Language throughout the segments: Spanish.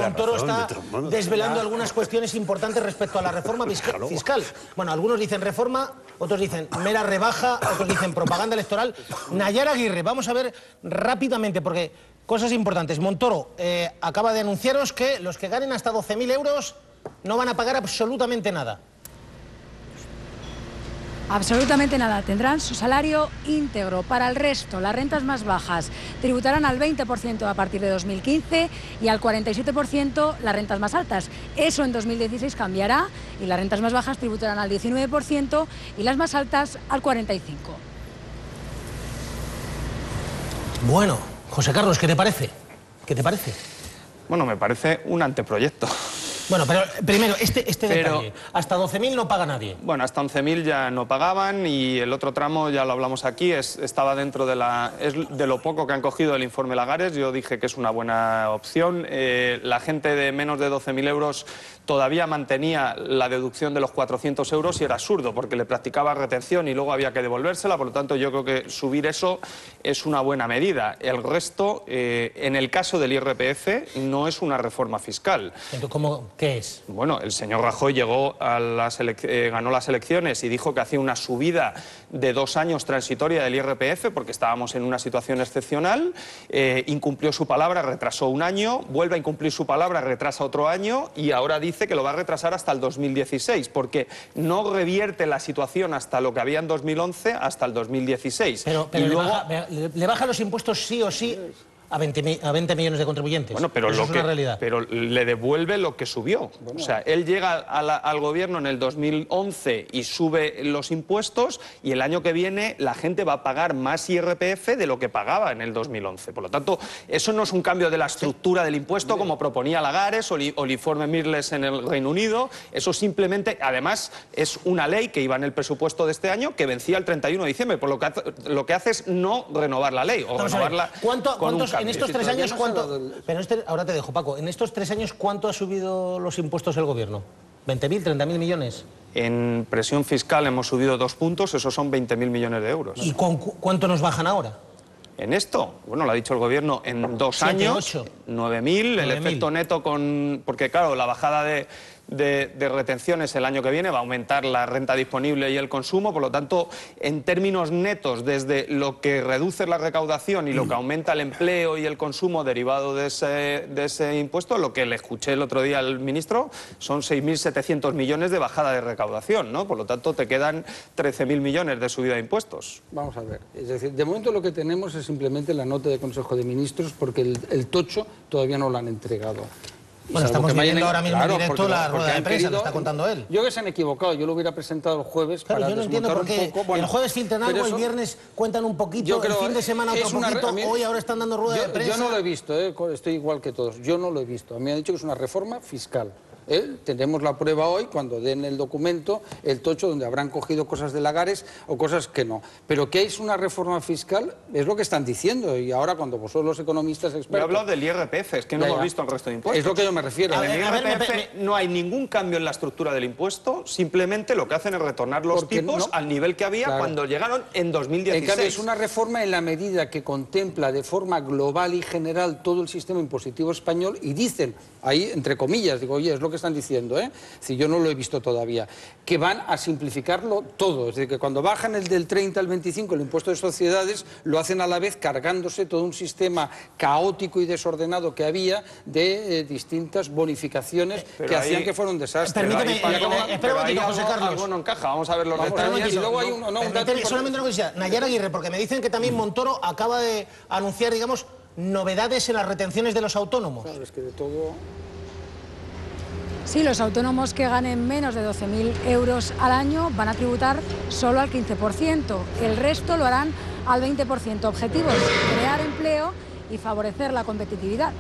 Montoro está desvelando algunas cuestiones importantes respecto a la reforma fiscal. Bueno, algunos dicen reforma, otros dicen mera rebaja, otros dicen propaganda electoral. Nayara Aguirre, vamos a ver rápidamente, porque cosas importantes. Montoro acaba de anunciaros que los que ganen hasta 12.000 euros no van a pagar absolutamente nada. Absolutamente nada, tendrán su salario íntegro. Para el resto, las rentas más bajas tributarán al 20% a partir de 2015 y al 47% las rentas más altas. Eso en 2016 cambiará y las rentas más bajas tributarán al 19% y las más altas al 45%. Bueno, José Carlos, ¿qué te parece? ¿Qué te parece? Bueno, me parece un anteproyecto. Bueno, pero primero, este detalle, hasta 12.000 no paga nadie. Bueno, hasta 11.000 ya no pagaban y el otro tramo, ya lo hablamos aquí, estaba dentro de lo poco que han cogido el informe Lagares. Yo dije que es una buena opción. La gente de menos de 12.000 euros todavía mantenía la deducción de los 400 euros y era absurdo porque le practicaba retención y luego había que devolvérsela. Por lo tanto, yo creo que subir eso es una buena medida. El resto, en el caso del IRPF, no es una reforma fiscal. Entonces, ¿qué es? Bueno, el señor Rajoy llegó a ganó las elecciones y dijo que hacía una subida de 2 años transitoria del IRPF porque estábamos en una situación excepcional, incumplió su palabra, retrasó 1 año, vuelve a incumplir su palabra, retrasa otro año y ahora dice que lo va a retrasar hasta el 2016 porque no revierte la situación hasta lo que había en 2011 hasta el 2016. Pero le baja los impuestos sí o sí a 20 millones de contribuyentes. Bueno, pero eso es una realidad. Pero le devuelve lo que subió. Bueno. O sea, él llega al gobierno en el 2011 y sube los impuestos y el año que viene la gente va a pagar más IRPF de lo que pagaba en el 2011. Por lo tanto, eso no es un cambio de la estructura del impuesto como proponía Lagares o el informe Mirles en el Reino Unido. Eso simplemente, además, es una ley que iba en el presupuesto de este año que vencía el 31 de diciembre. Por lo que hace es no renovar la ley o renovarla con un cambio. En estos 3 años, ¿cuánto? Pero ahora te dejo, Paco. En estos 3 años, ¿cuánto ha subido los impuestos el gobierno? ¿20.000, 30.000 millones? En presión fiscal hemos subido 2 puntos, esos son 20.000 millones de euros. ¿Y cuánto nos bajan ahora? En esto, bueno, lo ha dicho el gobierno, en 2 años, 9.000, el efecto neto porque claro, la bajada de retenciones el año que viene va a aumentar la renta disponible y el consumo, por lo tanto, en términos netos, desde lo que reduce la recaudación y lo que aumenta el empleo y el consumo derivado de ese impuesto, lo que le escuché el otro día al ministro, son 6.700 millones de bajada de recaudación, ¿no? Por lo tanto, te quedan 13.000 millones de subida de impuestos. Vamos a ver, es decir, de momento lo que tenemos es simplemente la nota de Consejo de Ministros porque el tocho todavía no lo han entregado. Bueno, estamos viendo ahora mismo en directo la rueda de prensa, lo está contando él. Yo que se han equivocado, yo lo hubiera presentado el jueves. Claro, para yo no entiendo por qué el jueves filtran algo, el viernes cuentan un poquito, el fin de semana otro poquito, hoy ahora están dando rueda de prensa. Yo no lo he visto, estoy igual que todos, yo no lo he visto. A mí me han dicho que es una reforma fiscal. Tenemos la prueba hoy, cuando den el documento, el tocho, donde habrán cogido cosas de Lagares o cosas que no. Pero que es una reforma fiscal, es lo que están diciendo. Y ahora, cuando vosotros los economistas expertos... Yo he hablado del IRPF, es que no hemos visto el resto de impuestos. Es lo que yo me refiero. En el IRPF no hay ningún cambio en la estructura del impuesto, simplemente lo que hacen es retornar los tipos al nivel que había cuando llegaron en 2016. En cambio, es una reforma en la medida que contempla de forma global y general todo el sistema impositivo español y dicen, ahí entre comillas, digo, oye, es lo que están diciendo, si yo no lo he visto todavía, que van a simplificarlo todo, es decir, que cuando bajan el del 30 al 25 el impuesto de sociedades, lo hacen a la vez cargándose todo un sistema caótico y desordenado que había de distintas bonificaciones que hacían que fuera un desastre. Permíteme, espera un momentito, José Carlos. Algo no encaja, vamos a ver los detalles. Y luego hay un dato solamente una cosa, Nayara Aguirre, porque me dicen que también Montoro acaba de anunciar, digamos, novedades en las retenciones de los autónomos. Claro, es que de todo... Sí, los autónomos que ganen menos de 12.000 euros al año van a tributar solo al 15%. El resto lo harán al 20%. Objetivo es crear empleo y favorecer la competitividad.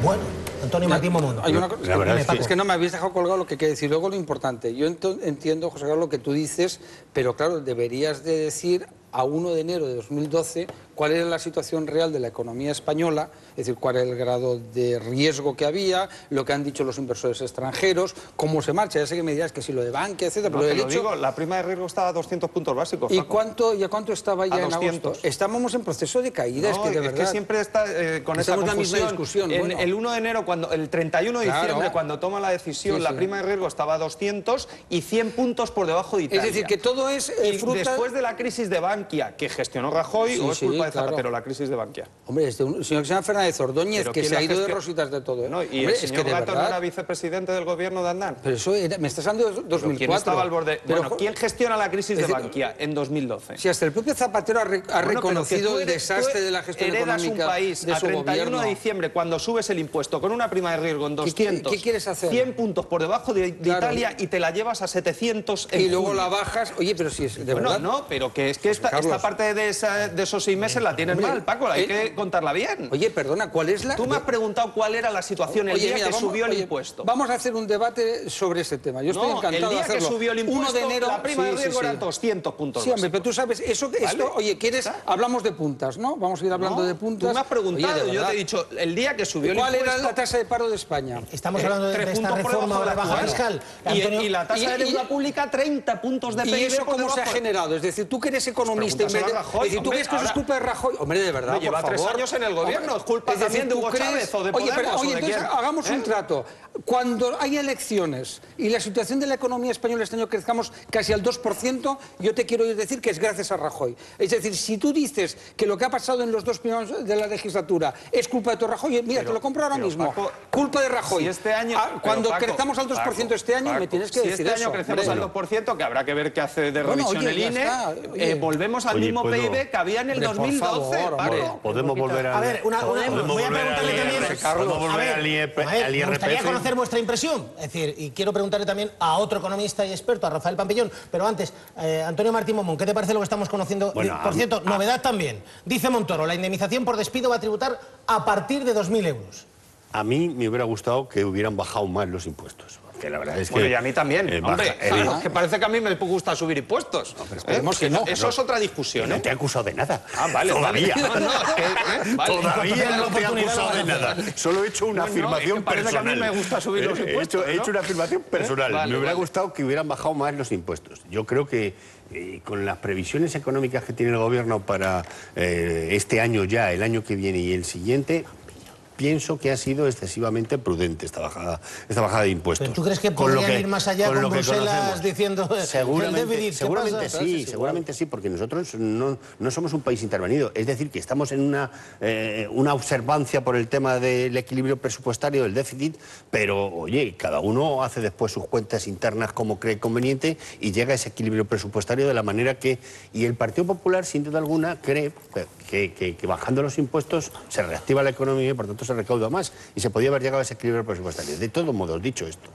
Bueno, Antonio Martín Momondo. Hay una cosa, es que no me habéis dejado colgado lo que quiere decir. Luego lo importante. Yo entiendo, José Carlos, lo que tú dices, pero claro, deberías de decir a 1 de enero de 2012 cuál era la situación real de la economía española, es decir, cuál era el grado de riesgo que había, lo que han dicho los inversores extranjeros, cómo se marcha. Ya sé que me dirás que si lo de Bankia, etcétera, no, pero te lo digo, la prima de riesgo estaba a 200 puntos básicos. ¿Y a cuánto estaba ya en agosto? Estábamos en proceso de caída, no, es que de verdad... Es que siempre está con esa confusión. La misma discusión. Bueno. El 1 de enero, el 31 de diciembre, cuando toma la decisión, la prima de riesgo estaba a 200 y 100 puntos por debajo de Italia. Es decir, que todo es fruta... Después de la crisis de Bankia, que gestionó Rajoy, ¿o es culpa de Zapatero la crisis de Bankia? Hombre, un señor que se llama Fernández Ordóñez, que se ha ido de rositas de todo. No, y el señor Gato no era vicepresidente del gobierno de Aznar. Pero eso era, me estás hablando de 2004. ¿Quién estaba al borde? Bueno, ¿quién gestiona la crisis de Bankia en 2012? Si hasta el propio Zapatero ha reconocido el desastre de la gestión económica un país de su a 31 gobierno. de diciembre, cuando subes el impuesto con una prima de riesgo en 200, ¿Qué quieres hacer? 100 puntos por debajo de Italia y te la llevas a 700 en y luego junio. la bajas. Oye, pero si es de bueno, verdad. No, pero que es que esta parte de esos 6 meses la tienes mal, Paco, hay que contarla bien. Oye, perdona, ¿cuál es la...? Tú me has preguntado cuál era la situación el día que subió el impuesto. Vamos a hacer un debate sobre ese tema. Yo estoy encantado de hacerlo. El día que subió el impuesto, 1 de enero, la prima de riesgo eran 200 puntos. Sí, hombre, pero tú sabes, esto, oye, ¿quieres? Hablamos de puntas, ¿no? Vamos a ir hablando de puntas. Tú me has preguntado, oye, yo te he dicho, el día que subió el impuesto... ¿Cuál era la tasa de paro de España? Estamos hablando de esta reforma de la baja fiscal. Y la tasa de deuda pública, 30 puntos de PIB. ¿Y eso cómo se ha generado? Es decir, tú que eres economista... Es decir, ¿tú crees que eso es culpa de Rajoy? Hombre, de verdad, lleva 3 años en el gobierno, es culpa también de Hugo Chávez o de Podemos. Oye, entonces hagamos un trato. Cuando hay elecciones y la situación de la economía española este año crezcamos casi al 2%, yo te quiero decir que es gracias a Rajoy. Es decir, si tú dices que lo que ha pasado en los 2 primeros de la legislatura es culpa de tu Rajoy, mira, te lo compro ahora mismo. Paco, culpa de Rajoy. Si este año, cuando crezamos al 2% este año, me tienes que decir eso. Si este año crecemos al 2%, que habrá que ver qué hace de revisión el INE, volvemos al mismo PIB que había en el 2012. Podemos volver a... A ver, voy a preguntarle también... Podemos volver al IRPF. Me gustaría conocer vuestra impresión. Es decir, y quiero preguntarle también a otro economista y experto, a Rafael Pampillón. Pero antes, Antonio Martín Momón, ¿qué te parece lo que estamos conociendo? Bueno, por cierto, novedad también. Dice Montoro, la indemnización por despido va a tributar a partir de 2.000 euros. A mí me hubiera gustado que hubieran bajado más los impuestos. Que la verdad es que... Bueno, y a mí también, hombre. Que parece que a mí me gusta subir impuestos. No, pero esperemos que no. Eso es otra discusión. No te he acusado de nada. Ah, vale. Todavía. Vale. Todavía no te he acusado de nada. Solo he hecho una afirmación personal. Parece que a mí me gusta subir los impuestos. He hecho una afirmación personal. Me hubiera gustado que hubieran bajado más los impuestos. Yo creo que con las previsiones económicas que tiene el gobierno para este año ya, el año que viene y el siguiente... Pienso que ha sido excesivamente prudente esta bajada de impuestos. ¿Pero tú crees que podrían ir más allá con Bruselas diciendo seguramente sí, porque nosotros no somos un país intervenido. Es decir, que estamos en una observancia por el tema del equilibrio presupuestario, del déficit, pero, oye, cada uno hace después sus cuentas internas como cree conveniente y llega a ese equilibrio presupuestario de la manera que... Y el Partido Popular, sin duda alguna, cree que bajando los impuestos se reactiva la economía y, por tanto, se recauda más y se podía haber llegado a ese equilibrio presupuestario. De todos modos, dicho esto,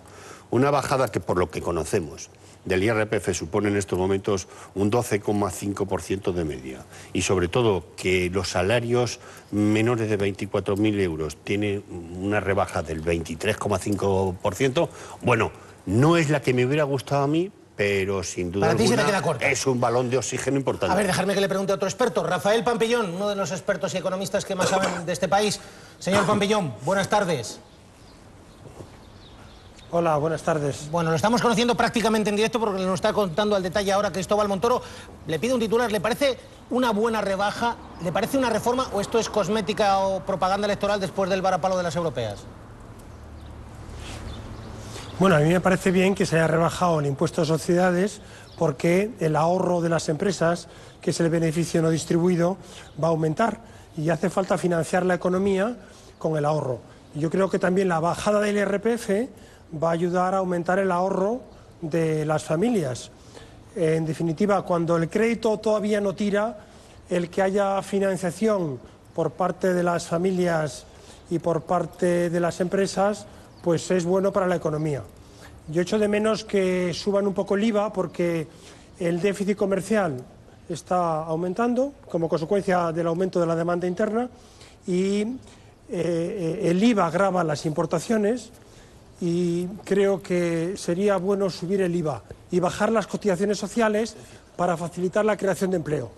una bajada que por lo que conocemos del IRPF supone en estos momentos un 12,5% de media y sobre todo que los salarios menores de 24.000 euros tienen una rebaja del 23,5%, bueno, no es la que me hubiera gustado a mí, pero sin duda alguna es un balón de oxígeno importante. A ver, dejarme que le pregunte a otro experto. Rafael Pampillón, uno de los expertos y economistas que más saben de este país. Señor Pampillón, buenas tardes. Hola, buenas tardes. Bueno, lo estamos conociendo prácticamente en directo porque nos está contando al detalle ahora Cristóbal Montoro. Le pido un titular, ¿le parece una buena rebaja? ¿Le parece una reforma o esto es cosmética o propaganda electoral después del varapalo de las europeas? Bueno, a mí me parece bien que se haya rebajado el impuesto de sociedades porque el ahorro de las empresas, que es el beneficio no distribuido, va a aumentar y hace falta financiar la economía con el ahorro. Yo creo que también la bajada del IRPF va a ayudar a aumentar el ahorro de las familias. En definitiva, cuando el crédito todavía no tira, el que haya financiación por parte de las familias y por parte de las empresas, pues es bueno para la economía. Yo echo de menos que suban un poco el IVA porque el déficit comercial está aumentando como consecuencia del aumento de la demanda interna y el IVA grava las importaciones y creo que sería bueno subir el IVA y bajar las cotizaciones sociales para facilitar la creación de empleo.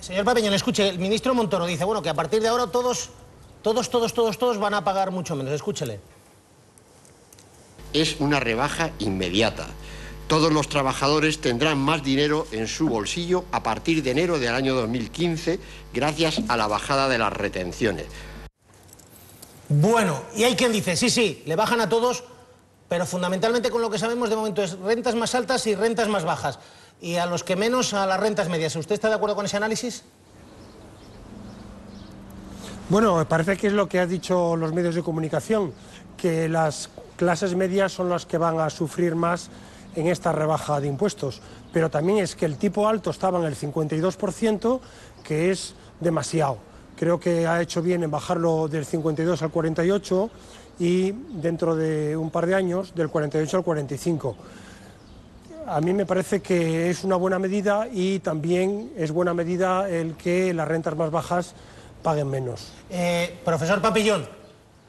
Señor Pampillón, escuche, el ministro Montoro dice, bueno, que a partir de ahora todos van a pagar mucho menos. Escúchele. Es una rebaja inmediata. Todos los trabajadores tendrán más dinero en su bolsillo a partir de enero del año 2015 gracias a la bajada de las retenciones. Bueno, y hay quien dice, sí, le bajan a todos, pero fundamentalmente con lo que sabemos de momento es rentas más altas y rentas más bajas. Y a los que menos, a las rentas medias. ¿Usted está de acuerdo con ese análisis? Bueno, me parece que es lo que han dicho los medios de comunicación, que las clases medias son las que van a sufrir más en esta rebaja de impuestos, pero también es que el tipo alto estaba en el 52%, que es demasiado. Creo que ha hecho bien en bajarlo del 52 al 48 y dentro de un par de años del 48 al 45. A mí me parece que es una buena medida y también es buena medida el que las rentas más bajas paguen menos. Profesor Pampillón,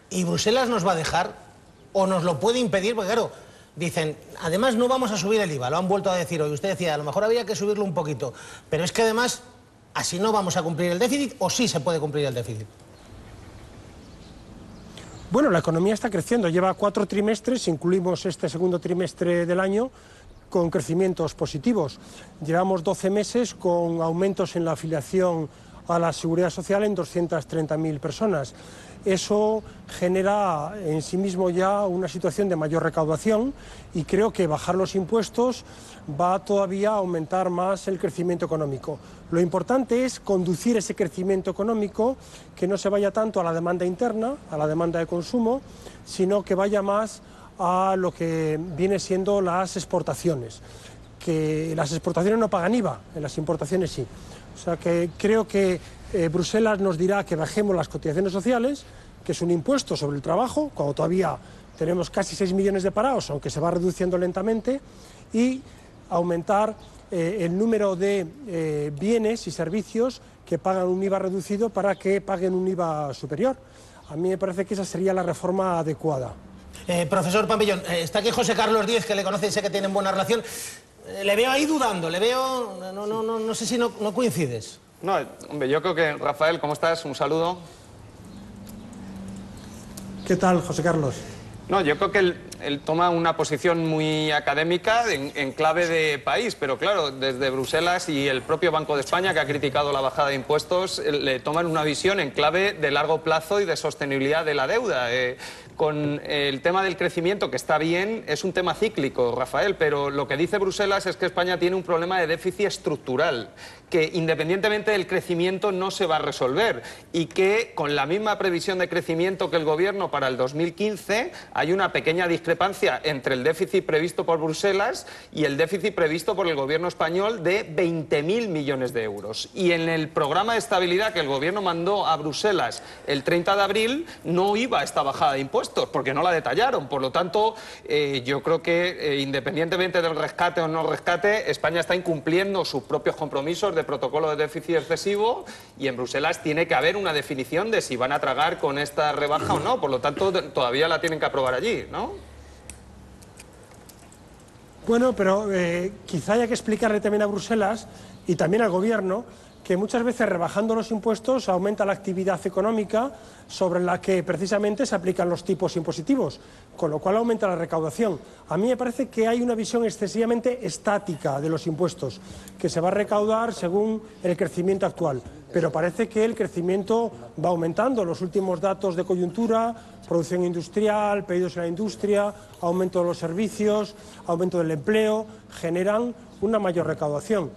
¿y Bruselas nos va a dejar o nos lo puede impedir? Porque claro, dicen, además no vamos a subir el IVA, lo han vuelto a decir hoy. Usted decía, a lo mejor había que subirlo un poquito, pero es que además, así no vamos a cumplir el déficit, ¿o sí se puede cumplir el déficit? Bueno, la economía está creciendo, lleva 4 trimestres, incluimos este segundo trimestre del año, con crecimientos positivos. Llevamos 12 meses con aumentos en la afiliación a la Seguridad Social en 230.000 personas. Eso genera en sí mismo ya una situación de mayor recaudación y creo que bajar los impuestos va todavía a aumentar más el crecimiento económico. Lo importante es conducir ese crecimiento económico que no se vaya tanto a la demanda interna, a la demanda de consumo, sino que vaya más a lo que viene siendo las exportaciones. Que las exportaciones no pagan IVA, en las importaciones sí. O sea que creo que Bruselas nos dirá que bajemos las cotizaciones sociales, que es un impuesto sobre el trabajo, cuando todavía tenemos casi 6 millones de parados, aunque se va reduciendo lentamente, y aumentar el número de bienes y servicios que pagan un IVA reducido para que paguen un IVA superior. A mí me parece que esa sería la reforma adecuada. Profesor Pampillón, está aquí José Carlos Díez, que le conoce y sé que tienen buena relación. Le veo ahí dudando, le veo... No sé si no coincides. No, hombre, yo creo que... Rafael, ¿cómo estás? Un saludo. ¿Qué tal, José Carlos? No, yo creo que él toma una posición muy académica en clave de país, pero claro, desde Bruselas y el propio Banco de España, que ha criticado la bajada de impuestos, le toman una visión en clave de largo plazo y de sostenibilidad de la deuda. Con el tema del crecimiento, que está bien, es un tema cíclico, Rafael, pero lo que dice Bruselas es que España tiene un problema de déficit estructural, que independientemente del crecimiento no se va a resolver y que con la misma previsión de crecimiento que el Gobierno para el 2015 hay una pequeña discrepancia entre el déficit previsto por Bruselas y el déficit previsto por el Gobierno español de 20.000 millones de euros. Y en el programa de estabilidad que el Gobierno mandó a Bruselas el 30 de abril no iba esta bajada de impuestos, porque no la detallaron. Por lo tanto, yo creo que independientemente del rescate o no rescate, España está incumpliendo sus propios compromisos de protocolo de déficit excesivo y en Bruselas tiene que haber una definición de si van a tragar con esta rebaja o no. Por lo tanto, todavía la tienen que aprobar allí, ¿no? Bueno, pero quizá haya que explicarle también a Bruselas y también al Gobierno que muchas veces rebajando los impuestos aumenta la actividad económica sobre la que precisamente se aplican los tipos impositivos, con lo cual aumenta la recaudación. A mí me parece que hay una visión excesivamente estática de los impuestos, que se va a recaudar según el crecimiento actual, pero parece que el crecimiento va aumentando. Los últimos datos de coyuntura, producción industrial, pedidos en la industria, aumento de los servicios, aumento del empleo, generan una mayor recaudación.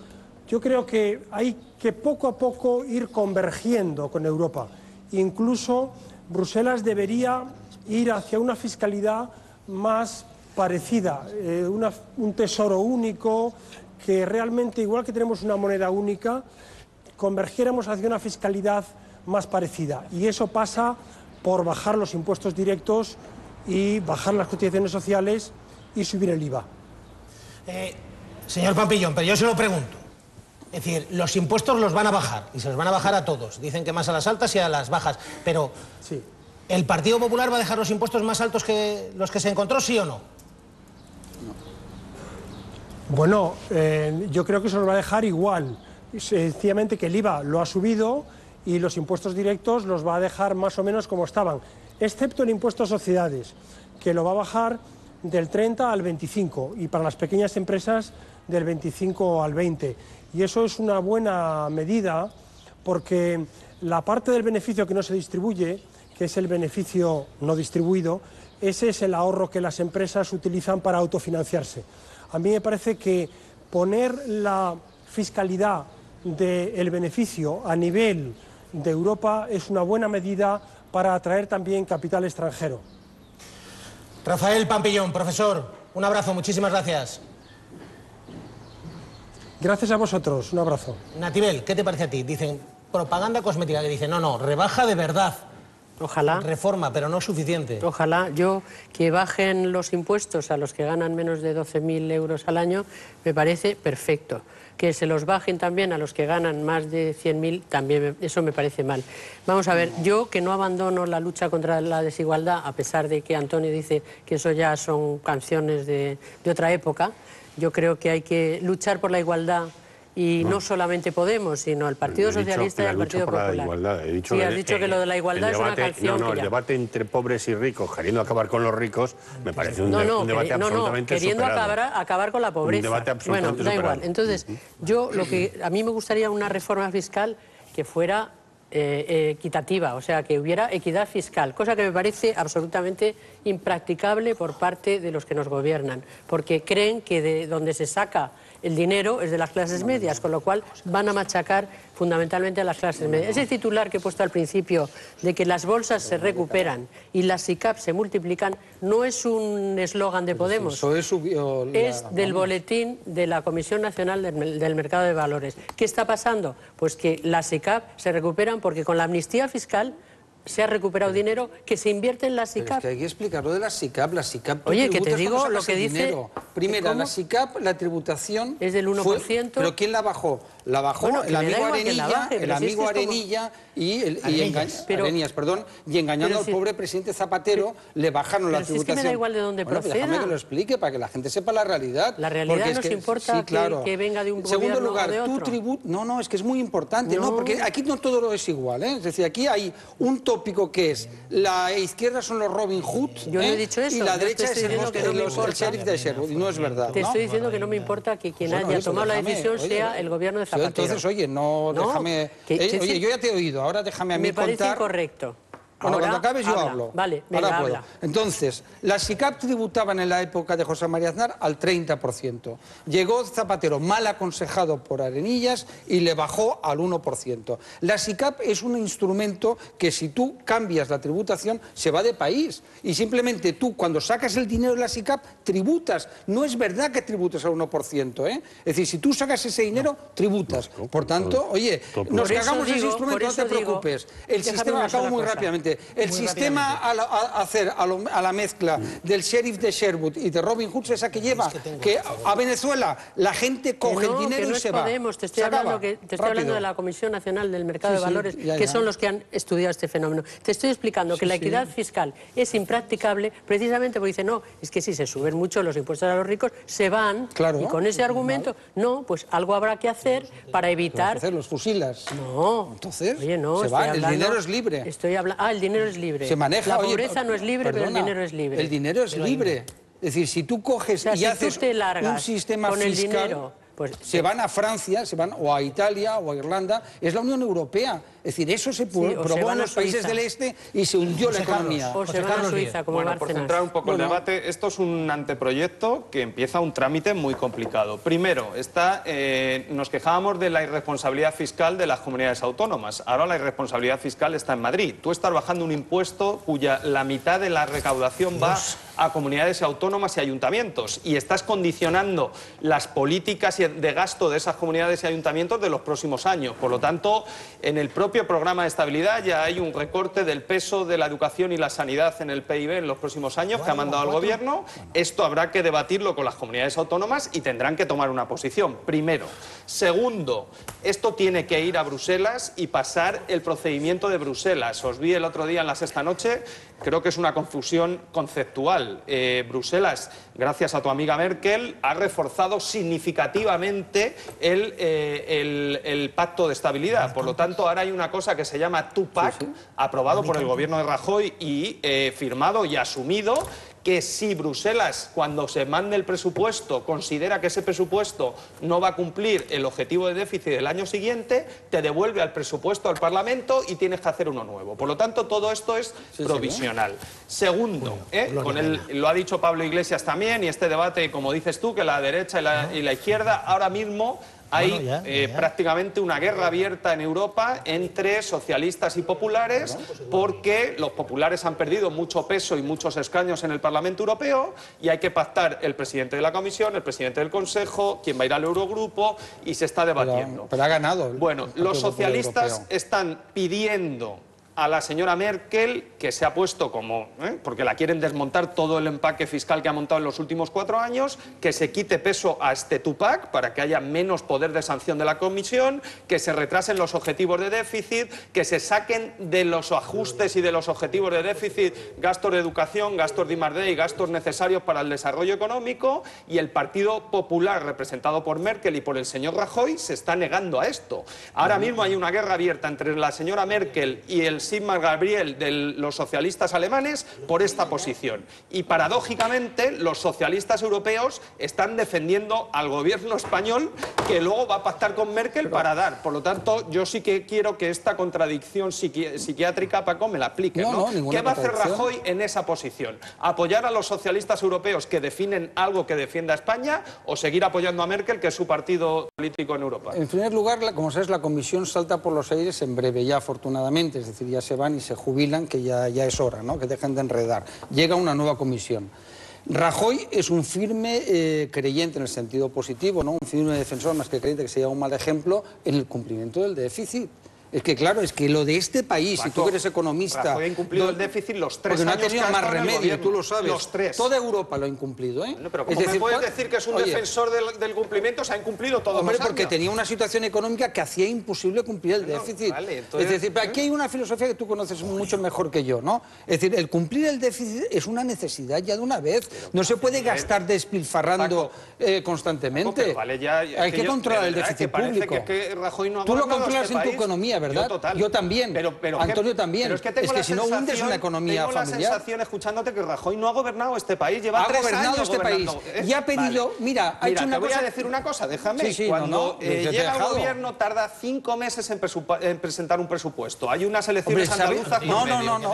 Yo creo que hay que poco a poco ir convergiendo con Europa. Incluso Bruselas debería ir hacia una fiscalidad más parecida, un tesoro único, que realmente, igual que tenemos una moneda única, convergiéramos hacia una fiscalidad más parecida. Y eso pasa por bajar los impuestos directos y bajar las cotizaciones sociales y subir el IVA. Señor Pampillón, pero yo se lo pregunto. Es decir, los impuestos los van a bajar, y se los van a bajar a todos. Dicen que más a las altas y a las bajas, pero sí. ¿El Partido Popular va a dejar los impuestos más altos que los que se encontró, sí o no? Bueno, yo creo que se los va a dejar igual. sencillamente que el IVA lo ha subido y los impuestos directos los va a dejar más o menos como estaban, excepto el impuesto a sociedades, que lo va a bajar del 30 al 25 y para las pequeñas empresas del 25 al 20. Y eso es una buena medida porque la parte del beneficio que no se distribuye, que es el beneficio no distribuido, ese es el ahorro que las empresas utilizan para autofinanciarse. A mí me parece que poner la fiscalidad del beneficio a nivel de Europa es una buena medida para atraer también capital extranjero. Rafael Pampillón, profesor, un abrazo, muchísimas gracias. Gracias a vosotros, un abrazo. Natibel, ¿qué te parece a ti? Dicen propaganda cosmética, que dicen no, rebaja de verdad. Ojalá. Reforma, pero no suficiente. Ojalá. Yo, que bajen los impuestos a los que ganan menos de 12.000 euros al año, me parece perfecto. Que se los bajen también a los que ganan más de 100.000, también eso me parece mal. Vamos a ver, yo que no abandono la lucha contra la desigualdad, a pesar de que Antonio dice que eso ya son canciones de otra época, yo creo que hay que luchar por la igualdad. Y no solamente Podemos, sino el Partido Socialista y el Partido Popular. Sí, has dicho que lo de la igualdad es una canción. No, el debate entre pobres y ricos, queriendo acabar con los ricos, me parece un debate absolutamente queriendo superado. acabar con la pobreza. Un debate absolutamente bueno, da superado. igual. Entonces, yo lo que a mí me gustaría una reforma fiscal que fuera equitativa, o sea, que hubiera equidad fiscal, cosa que me parece absolutamente impracticable por parte de los que nos gobiernan, porque creen que de donde se saca el dinero es de las clases medias, con lo cual van a machacar fundamentalmente a las clases medias. Ese titular que he puesto al principio de que las bolsas se recuperan y las SICAP se multiplican no es un eslogan de Podemos, es del boletín de la Comisión Nacional del Mercado de Valores. ¿Qué está pasando? Pues que las SICAP se recuperan porque con la amnistía fiscal se ha recuperado dinero que se invierte en la SICAP. Pero es que hay que explicar lo de la SICAP. La SICAP, oye, que te digo lo que dice... Primera, la SICAP, la tributación... Es del 1%. ¿Pero quién la bajó? La bajó bueno, el amigo Arenilla, Arenilla y engañando al pobre presidente Zapatero, le bajaron la tributación. Es que me da igual de dónde proceda. Déjame que lo explique para que la gente sepa la realidad. La realidad nos importa sí, claro. que venga de un gobierno. En segundo lugar, o de otro. No, es que es muy importante, no, porque aquí no todo lo es igual, ¿eh? Es decir, aquí hay un tópico que es la izquierda son los Robin Hood, yo no he dicho eso, y la derecha es el sheriff de Sherwood, y no es verdad. Te estoy diciendo que no me importa que quien haya tomado la decisión sea el gobierno de Zapatero. Entonces, oye, déjame... Oye, yo ya te he oído, ahora déjame a mí contar... Me parece incorrecto. Bueno, cuando acabes yo hablo. Vale, venga, ahora puedo. Entonces, las SICAP tributaban en la época de José María Aznar al 30%. Llegó Zapatero mal aconsejado por Arenillas y le bajó al 1%. La SICAP es un instrumento que si tú cambias la tributación se va de país. Y simplemente tú cuando sacas el dinero de la SICAP tributas. No es verdad que tributes al 1%, ¿eh? Es decir, si tú sacas ese dinero, tributas. Por tanto, oye, nos cagamos ese instrumento, no te preocupes. El sistema, acabo muy rápidamente. El sistema a la mezcla del sheriff de Sherwood y de Robin Hood es esa que lleva que a Venezuela la gente coge el dinero y se va. Te estoy hablando de la Comisión Nacional del Mercado de Valores, que son los que han estudiado este fenómeno. Te estoy explicando que la equidad fiscal es impracticable precisamente porque dice, no, es que si se suben mucho los impuestos a los ricos, se van, y con ese argumento, no, pues algo habrá que hacer para evitar... ¿Los fusilas? No. Entonces, oye, no, se van, el dinero es libre. El dinero es libre. Se maneja, la pobreza no es libre, pero el dinero es libre. El dinero es libre. Es decir, si tú coges y haces un sistema con fiscal... El dinero, pues, se van a Francia, se van o a Italia o a Irlanda, es la Unión Europea. Es decir, eso se probó en los países del este y se hundió la economía. O se van a Suiza, como Bárcenas. Por centrar un poco el debate, esto es un anteproyecto que empieza un trámite muy complicado. Primero, nos quejábamos de la irresponsabilidad fiscal de las comunidades autónomas. Ahora la irresponsabilidad fiscal está en Madrid. Tú estás bajando un impuesto cuya la mitad de la recaudación va a comunidades autónomas y ayuntamientos y estás condicionando las políticas de gasto de esas comunidades y ayuntamientos de los próximos años. Por lo tanto, en el propio programa de estabilidad ya hay un recorte del peso de la educación y la sanidad en el PIB en los próximos años que ha mandado el gobierno. Esto habrá que debatirlo con las comunidades autónomas y tendrán que tomar una posición, primero. Segundo, esto tiene que ir a Bruselas y pasar el procedimiento de Bruselas. Os vi el otro día en La Sexta Noche creo que es una confusión conceptual. Bruselas, gracias a tu amiga Merkel, ha reforzado significativamente el pacto de estabilidad. Por lo tanto, ahora hay una cosa que se llama Two-Pack, aprobado por el gobierno de Rajoy y firmado y asumido, que si Bruselas, cuando se mande el presupuesto, considera que ese presupuesto no va a cumplir el objetivo de déficit del año siguiente, te devuelve al presupuesto al Parlamento y tienes que hacer uno nuevo. Por lo tanto, todo esto es provisional. Segundo, lo ha dicho Pablo Iglesias también, y este debate, como dices tú, que la derecha y la izquierda ahora mismo... Hay prácticamente una guerra abierta en Europa entre socialistas y populares, porque los populares han perdido mucho peso y muchos escaños en el Parlamento Europeo y hay que pactar el presidente de la Comisión, el presidente del Consejo, quién va a ir al Eurogrupo y se está debatiendo. Pero ha ganado. Bueno, los socialistas están pidiendo a la señora Merkel, que se ha puesto como, porque la quieren desmontar todo el empaque fiscal que ha montado en los últimos 4 años, que se quite peso a este Two-Pack para que haya menos poder de sanción de la Comisión, que se retrasen los objetivos de déficit, que se saquen de los ajustes y de los objetivos de déficit gastos de educación, gastos de I+D y gastos necesarios para el desarrollo económico, y el Partido Popular, representado por Merkel y por el señor Rajoy, se está negando a esto. Ahora mismo hay una guerra abierta entre la señora Merkel y el Sigmar Gabriel de los socialistas alemanes por esta posición. Y paradójicamente los socialistas europeos están defendiendo al gobierno español, que luego va a pactar con Merkel para dar. Por lo tanto, yo sí que quiero que esta contradicción psiquiátrica, Paco, me la explique. ¿Qué va a hacer Rajoy en esa posición? ¿Apoyar a los socialistas europeos que definen algo que defienda a España o seguir apoyando a Merkel, que es su partido político en Europa? En primer lugar, como sabes, la Comisión salta por los aires en breve, ya afortunadamente, es decir, ya se van y se jubilan, que ya es hora, ¿no?, que dejen de enredar. Llega una nueva comisión. Rajoy es un firme creyente en el sentido positivo, ¿no?, un firme defensor, más que creyente, que sería un mal ejemplo en el cumplimiento del déficit. Es que claro, es que lo de este país, si tú eres economista... Rajoy ha incumplido el déficit los 3 años. Porque no ha tenido más remedio, tú lo sabes. Los 3. Toda Europa lo ha incumplido, ¿eh? No, pero ¿cómo me puedes decir que es un defensor del cumplimiento? Se ha incumplido todos los años. Porque tenía una situación económica que hacía imposible cumplir el déficit. Vale, entonces, es decir, aquí hay una filosofía que tú conoces mucho mejor que yo, ¿no? Es decir, el cumplir el déficit es una necesidad ya de una vez. No se puede gastar despilfarrando constantemente. Paco, vale, ya, hay que controlar el déficit público. Que Rajoy no ha tú lo controlas en tu economía, ¿verdad? Yo también. Pero Antonio también. Pero es que si no hundes una economía familiar. Tengo la sensación, escuchándote, que Rajoy no ha gobernado este país. Lleva 3 años este país. Y ha pedido... Vale. Mira, ha hecho una cosa... Te voy a decir una cosa, déjame. Cuando llega el gobierno tarda 5 meses en presentar un presupuesto. Hay unas elecciones andaluzas... No.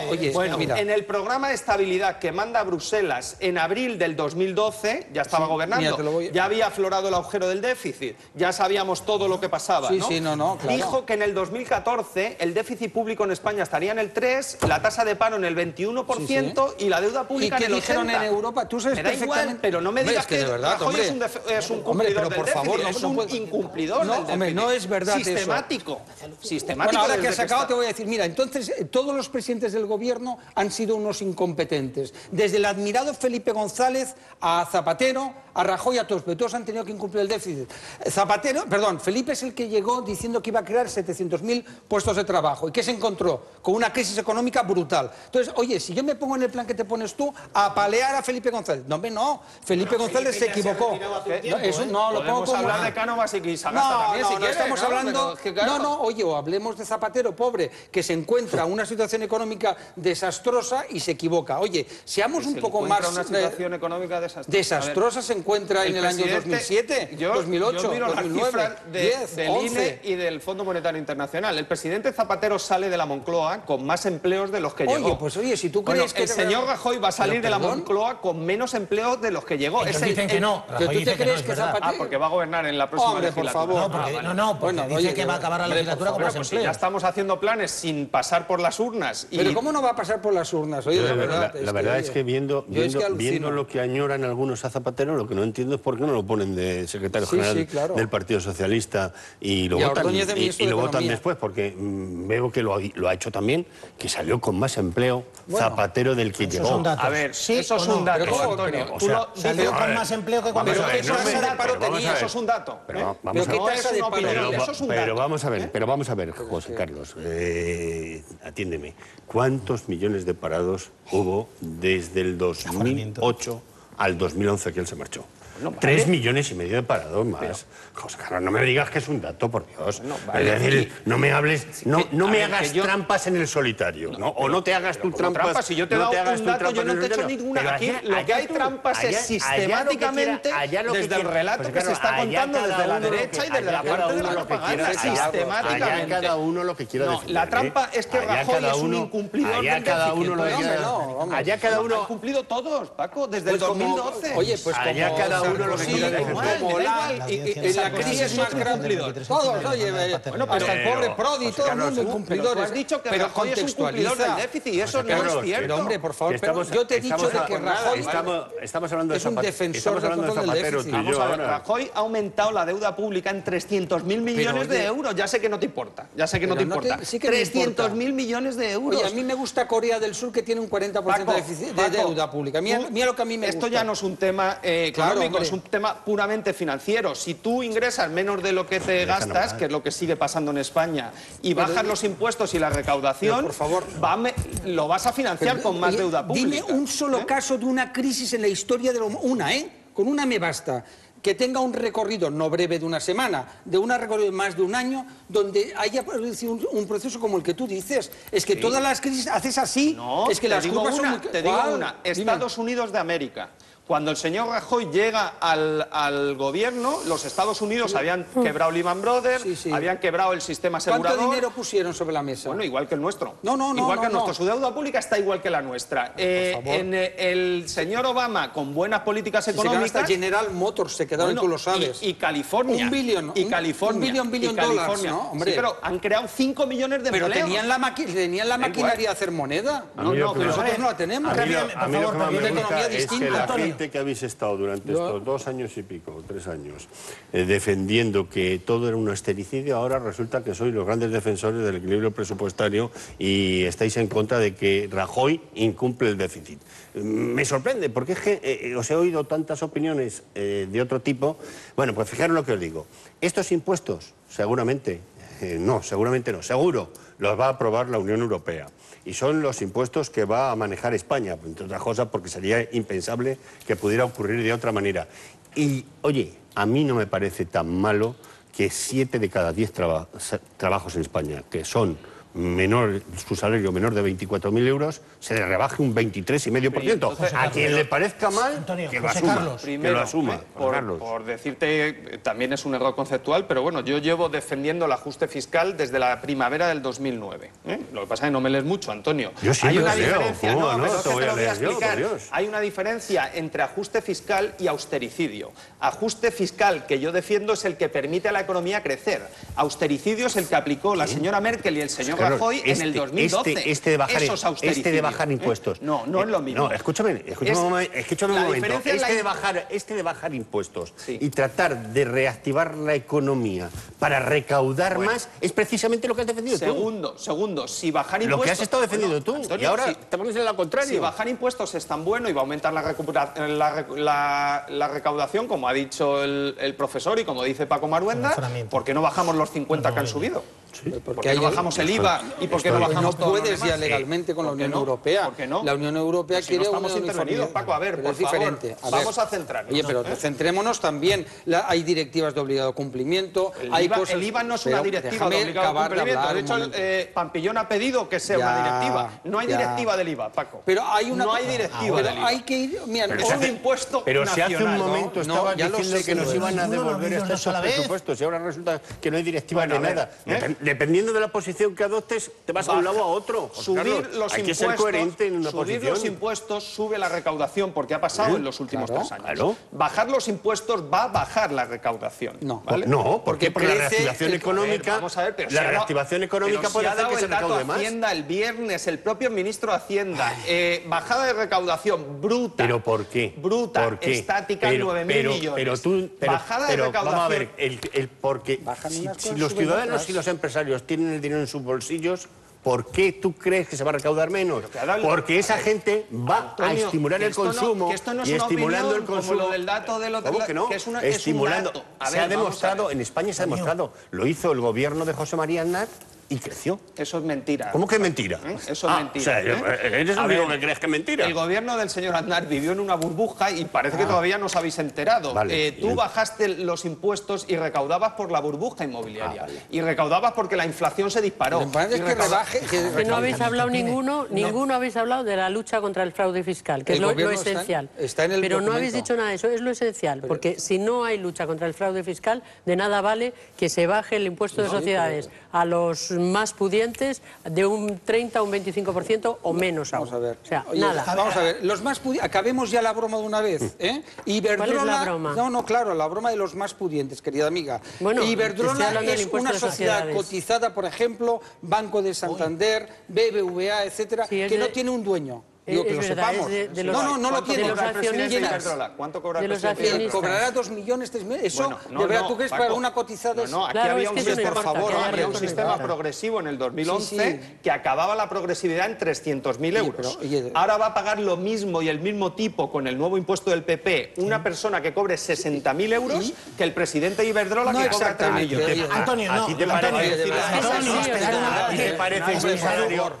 Oye, bueno, mira. En el programa de estabilidad que manda Bruselas en abril del 2012, ya estaba gobernando. Ya había aflorado el agujero del déficit. Ya sabíamos todo lo que pasaba, ¿no? Claro. Dijo que en el 2014 el déficit público en España estaría en el 3, la tasa de paro en el 21% y la deuda pública en el 80%. ¿Y qué dijeron en Europa? Tú sabes perfectamente... Igual, pero no me digas que de verdad, Rajoy es un cumplidor del déficit, es un incumplidor del déficit. No es verdad sistemático. Bueno, ahora que has sacado te voy a decir, mira, entonces todos los presidentes del gobierno han sido unos incompetentes. Desde el admirado Felipe González a Zapatero, a Rajoy, a todos, pero todos han tenido que incumplir el déficit. Felipe es el que llegó diciendo que iba a crear 700.000 puestos de trabajo y que se encontró con una crisis económica brutal. Entonces, oye, si yo me pongo en el plan que te pones tú, a palear a Felipe González. No, Felipe González se equivocó. Podemos hablar de Cánovas y Sagasta también, si quieres, estamos hablando... Oye, o hablemos de Zapatero, pobre, que se encuentra una situación económica desastrosa y se equivoca. Oye, seamos un poco más... una situación económica desastrosa. Desastrosa se encuentra en el año 2007, 2008, yo miro 2009, las cifras del INE y del Fondo Monetario Internacional. El presidente Zapatero sale de la Moncloa con más empleos de los que llegó. Oye, si tú crees que... El señor Rajoy va a salir de la Moncloa con menos empleos de los que llegó. Dicen que no. ¿Tú te crees que Zapatero...? Porque va a gobernar en la próxima legislatura. Porque dice que va a acabar la legislatura con más empleos. Ya estamos haciendo planes sin pasar por las urnas. Pero ¿cómo no va a pasar por las urnas? Oye, la verdad es que viendo lo que añoran algunos a Zapatero, lo que no entiendo es por qué no lo ponen de secretario general del Partido Socialista y lo votan después, porque veo que lo ha hecho también, que salió con más empleo Zapatero del que llegó. A ver, eso es un dato, Antonio. Salió con más empleo que cuando... Eso es un dato. Pero vamos a ver, José Carlos, atiéndeme. ¿Cuántos millones de parados hubo desde el 2008 al 2011 que él se marchó? No, 3,5 millones de parados más. José Carlos, no me digas que es un dato, por Dios. Es decir, no me hables, no me hagas trampas en el solitario, ¿no? O no te hagas tus trampas. Si yo te he dado un dato, yo no te he hecho ninguna. Aquí lo que hay trampas es sistemáticamente desde el relato que se está contando desde la derecha y desde la parte de la propaganda. Sistemáticamente. Allá cada uno lo que quiera decir. La trampa es que Rajoy es un incumplidor del déficit. Allá cada uno... Han cumplido todos, Paco, desde el 2012. Oye, pues allá cada uno lo que quiera decir. En la crisis más grande. Todos, oye, hasta el pobre Prodi y todo el mundo incumplidores. Has dicho que Rajoy es un cumplidor del déficit y eso no es cierto. Pero hombre, por favor, yo te he dicho de que Rajoy estamos hablando de es un defensor del déficit. Vamos a ver, Rajoy ha aumentado la deuda pública en 300.000 millones de euros. Ya sé que no te importa, 300.000 millones de euros. Oye, a mí me gusta Corea del Sur, que tiene un 40% de deuda pública. Mira lo que a mí me gusta. Esto ya no es un tema económico, es un tema puramente financiero. Si tú ingresas menos de lo que te gastas, que es lo que sigue pasando en España, y bajas los impuestos y la recaudación, por favor, lo vas a financiar con más deuda pública. Dime un solo caso de una crisis en la historia de con una me basta, que tenga un recorrido no breve de una semana, de un recorrido de más de un año, donde haya producido un proceso como el que tú dices. Es que todas las crisis haces así, es que las curvas son muy... Te digo una, Estados Unidos de América. Cuando el señor Rajoy llega al gobierno, los Estados Unidos habían quebrado Lehman Brothers, habían quebrado el sistema asegurador. ¿Cuánto dinero pusieron sobre la mesa? Bueno, igual que el nuestro. Igual que el nuestro. Su deuda pública está igual que la nuestra. El señor Obama, con buenas políticas económicas... Hasta General Motors se quedaron, tú lo sabes. Y California. Un billón dólares, ¿no? Hombre. Sí, pero han creado 5 millones de empleos. Pero tenían la maquinaria de hacer moneda. No, pero nosotros no la tenemos. A mí lo que me economía distinta. que habéis estado durante estos 2 años y pico, 3 años, defendiendo que todo era un austericidio, ahora resulta que sois los grandes defensores del equilibrio presupuestario y estáis en contra de que Rajoy incumple el déficit. Me sorprende, porque es que os he oído tantas opiniones de otro tipo. Bueno, pues fijaros lo que os digo. Estos impuestos, seguramente no, seguro, los va a aprobar la Unión Europea. Y son los impuestos que va a manejar España, entre otras cosas porque sería impensable que pudiera ocurrir de otra manera. Y, oye, a mí no me parece tan malo que 7 de cada 10 trabajos en España, que son su salario menor de 24.000 euros, se le rebaje un 23,5%. A quien le parezca mal, Antonio, que lo asuma. Por decirte, también es un error conceptual, pero bueno, yo llevo defendiendo el ajuste fiscal desde la primavera del 2009. Lo que pasa es que no me lees mucho, Antonio. Yo sí hay una leo. diferencia, ¿Cómo no, pero te voy a leer yo, explicar. por Dios? Hay una diferencia entre ajuste fiscal y austericidio. Ajuste fiscal que yo defiendo es el que permite a la economía crecer. Austericidio es el que aplicó la señora Merkel y el señor Rajoy en el 2012. Este de bajar impuestos. No es lo mismo. No, escúchame un momento. Este de bajar impuestos y tratar de reactivar la economía para recaudar más es precisamente lo que has defendido tú. Segundo, si bajar impuestos... Lo que has estado defendiendo tú, Antonio, y ahora te pones en la contraria. Si bajar impuestos es tan bueno y va a aumentar la recaudación, como ha dicho el profesor y como dice Paco Maruenda, ¿por qué no bajamos los 50 que han subido? ¿Por qué no bajamos el IVA y por qué no bajamos todo? No puedes ya legalmente con la Unión Europea. ¿Por qué no? La Unión Europea quiere una uniformidad. Paco, a ver, por favor, vamos a centrarnos. Oye, pero centrémonos también. Hay directivas de obligado cumplimiento. El IVA no es una directiva de obligado cumplimiento. De hecho, Pampillón ha pedido que sea una directiva. No hay directiva del IVA, Paco. Pero hay una... No hay directiva del IVA. Hay que ir... Mira, es un impuesto pero nacional. si hace un momento estaban diciendo que nos iban a devolver estos presupuestos y ahora resulta que no hay directiva de nada. dependiendo de la posición que adoptes, te vas a un lado o a otro. Subir los hay impuestos, que ser coherente en una posición. Subir los impuestos sube la recaudación, porque ha pasado en los últimos 3 años. Claro. Bajar los impuestos va a bajar la recaudación. No, ¿vale? no, porque la reactivación económica, vamos a ver, pero la reactivación económica puede hacer que se recaude más. Hacienda el viernes, el propio ministro de Hacienda, bajada de recaudación bruta. ¿Pero por qué? Bruta, ¿Por qué? estática, 9.000 millones. Bajada de recaudación. Vamos a ver, porque si los ciudadanos y los empresarios tienen el dinero en sus bolsillos, ¿por qué tú crees que se va a recaudar menos? Porque esa gente va a estimular el consumo y estimulando el consumo. Como lo del dato de lo ¿Cómo que no? que es estimulando. Se ha demostrado, en España se ha demostrado. Lo hizo el gobierno de José María Aznar y creció. Eso es mentira. ¿Cómo que es mentira? Eso es mentira. O sea, eres el único que crees que es mentira. El gobierno del señor Aznar vivió en una burbuja y parece que todavía no os habéis enterado. Vale, tú bajaste los impuestos y recaudabas por la burbuja inmobiliaria. Y recaudabas porque la inflación se disparó. Que no habéis hablado ninguno habéis hablado de la lucha contra el fraude fiscal, que es lo esencial. Pero no habéis dicho nada de eso, es lo esencial. Porque si no hay lucha contra el fraude fiscal, de nada vale que se baje el impuesto de sociedades a los más pudientes de un 30 a un 25% o menos aún. Vamos a ver. O sea, oye, nada. Vamos a ver, los más pudientes, acabemos ya la broma de una vez, ¿eh? Iberdrola, ¿cuál es la broma? No, claro, la broma de los más pudientes, querida amiga. Bueno, Iberdrola es una sociedad cotizada, por ejemplo, Banco de Santander, BBVA, etcétera, que no tiene un dueño. Digo, que lo sepamos. No lo tiene. ¿Cuánto cobra el presidente? Cobrará 2 millones, 3 millones. Eso, de verdad, ¿tú crees para una cotizada? No, aquí había un sistema progresivo en el 2011 que acababa la progresividad en 300.000 euros. Ahora va a pagar lo mismo y el mismo tipo con el nuevo impuesto del PP una persona que cobre 60.000 euros que el presidente de Iberdrola que cobra 3 millones. Antonio, no. ¿A ti te parece que un salario,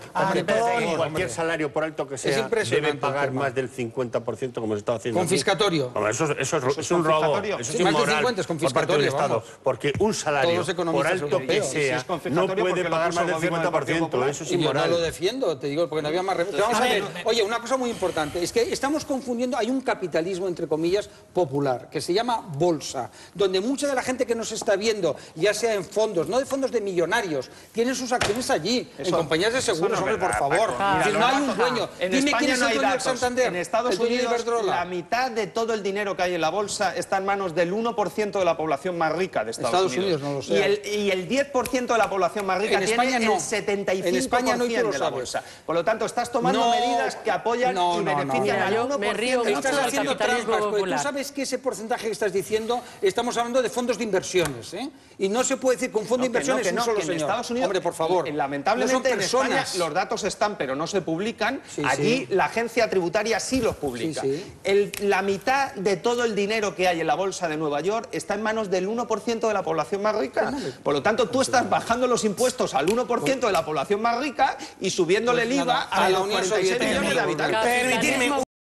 cualquier salario por alto que sea, debe pagar más del 50% como se está haciendo? Confiscatorio. Eso es un robo, eso es inmoral por parte del Estado. Porque un salario, por alto que sea, no puede pagar más del 50%. Eso es inmoral. Yo no lo defiendo, te digo, porque no había más... Vamos a ver, oye, una cosa muy importante, es que estamos confundiendo, hay un capitalismo, entre comillas, popular, que se llama bolsa, donde mucha de la gente que nos está viendo, ya sea en fondos, no de fondos de millonarios, tienen sus acciones allí, en compañías de seguros, hombre, por favor. No hay un dueño. Dime quién es el dueño del Santander. En Estados Unidos, la mitad de todo el dinero que hay en la bolsa está en manos del 1% de la población más rica de Estados Unidos. No lo sé. Y el 10% de la población más rica tiene el 75% de la bolsa. Por lo tanto, estás tomando medidas que apoyan y benefician al 1%. Me río mucho estás del haciendo capitalismo trampas, porque popular. tú sabes que ese porcentaje que estás diciendo, estamos hablando de fondos de inversiones, ¿eh? Y no se puede decir que un fondo de inversiones es un solo señor. En Estados Unidos, hombre, por favor. Lamentablemente en España los datos están, pero no se publican. Allí la agencia tributaria sí los publica. La mitad de todo el dinero que hay en la bolsa de Nueva York está en manos del 1% de la población más rica. Por lo tanto, tú estás bajando los impuestos al 1% de la población más rica y subiéndole el IVA a los 46 millones de habitantes. Permitidme